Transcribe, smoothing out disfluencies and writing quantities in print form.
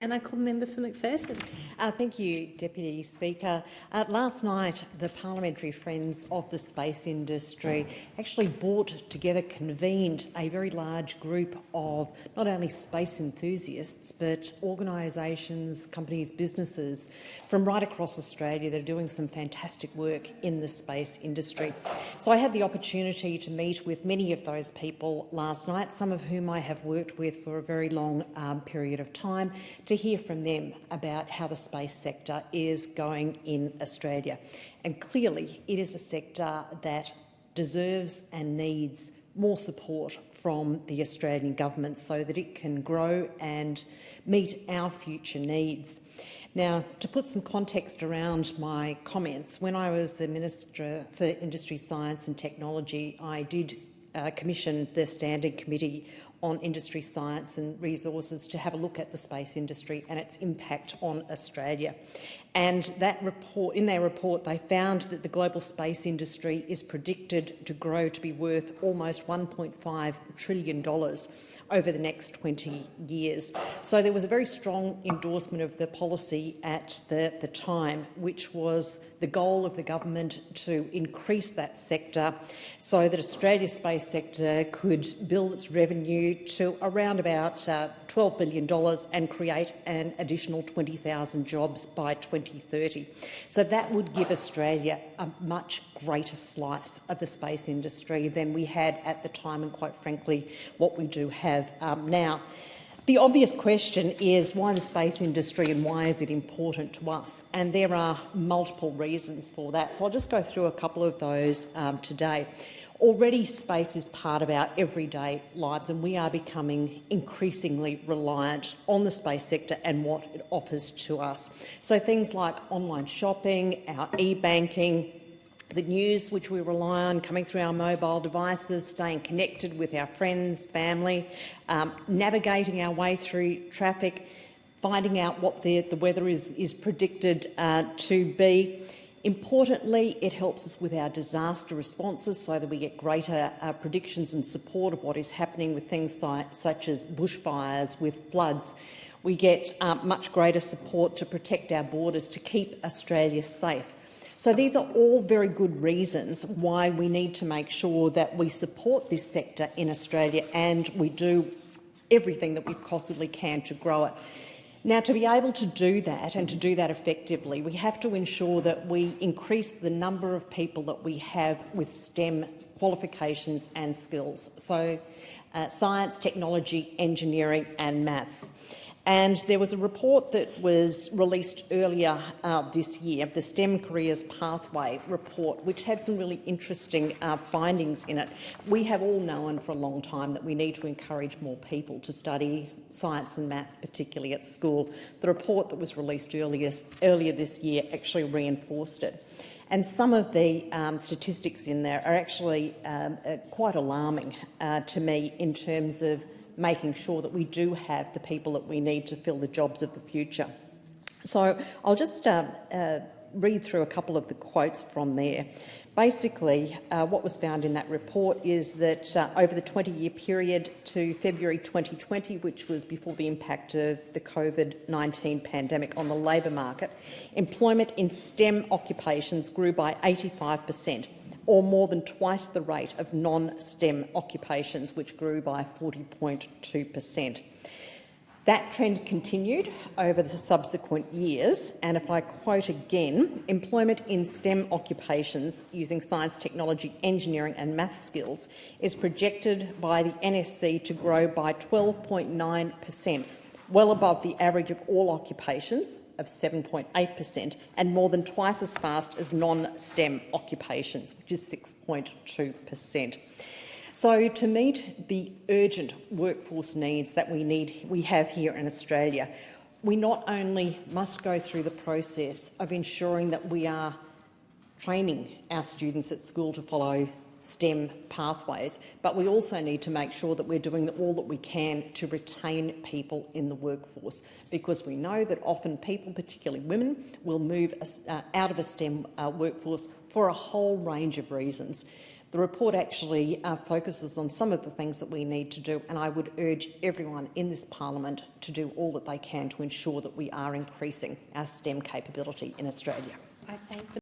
And I call the member for McPherson. Thank you, Deputy Speaker. Last night, the Parliamentary Friends of the Space Industry actually convened a very large group of not only space enthusiasts but organisations, companies, businesses from right across Australia that are doing some fantastic work in the space industry. So I had the opportunity to meet with many of those people last night, some of whom I have worked with for a very long period of time, to hear from them about how the space sector is going in Australia. And clearly it is a sector that deserves and needs more support from the Australian government so that it can grow and meet our future needs. Now, to put some context around my comments, when I was the Minister for Industry, Science and Technology, I did commission the Standing Committee on Industry, Science and Resources to have a look at the space industry and its impact on Australia. And in their report, they found that the global space industry is predicted to grow to be worth almost $1.5 trillion over the next 20 years. So there was a very strong endorsement of the policy at the time, which was the goal of the government to increase that sector so that Australia's space sector could build its revenue to around about $12 billion and create an additional 20,000 jobs by 2030. So that would give Australia a much greater slice of the space industry than we had at the time and, quite frankly, what we do have now. The obvious question is why the space industry and why is it important to us? And there are multiple reasons for that. So I'll just go through a couple of those today. Already space is part of our everyday lives and we are becoming increasingly reliant on the space sector and what it offers to us. So things like online shopping, our e-banking, the news which we rely on coming through our mobile devices, staying connected with our friends, family, navigating our way through traffic, finding out what the weather is predicted to be. Importantly, it helps us with our disaster responses so that we get greater predictions and support of what is happening with things such as bushfires, with floods. We get much greater support to protect our borders, to keep Australia safe. So these are all very good reasons why we need to make sure that we support this sector in Australia and we do everything that we possibly can to grow it. Now, to be able to do that and to do that effectively, we have to ensure that we increase the number of people that we have with STEM qualifications and skills, so science, technology, engineering and maths. And there was a report that was released earlier this year, the STEM Careers Pathway report, which had some really interesting findings in it. We have all known for a long time that we need to encourage more people to study science and maths, particularly at school. The report that was released earlier this year actually reinforced it. And some of the statistics in there are actually quite alarming to me in terms of making sure that we do have the people that we need to fill the jobs of the future. So I'll just read through a couple of the quotes from there. Basically, what was found in that report is that over the 20-year period to February 2020, which was before the impact of the COVID-19 pandemic on the labour market, employment in STEM occupations grew by 85%. Or more than twice the rate of non-STEM occupations, which grew by 40.2%. That trend continued over the subsequent years, and if I quote again, employment in STEM occupations using science, technology, engineering and maths skills is projected by the NSC to grow by 12.9%, well above the average of all occupations of 7.8% and more than twice as fast as non-STEM occupations, which is 6.2%. So to meet the urgent workforce needs that we have here in Australia, we not only must go through the process of ensuring that we are training our students at school to follow STEM pathways, but we also need to make sure that we're doing all that we can to retain people in the workforce, because we know that often people, particularly women, will move out of a STEM workforce for a whole range of reasons. The report actually focuses on some of the things that we need to do, and I would urge everyone in this parliament to do all that they can to ensure that we are increasing our STEM capability in Australia. I thank the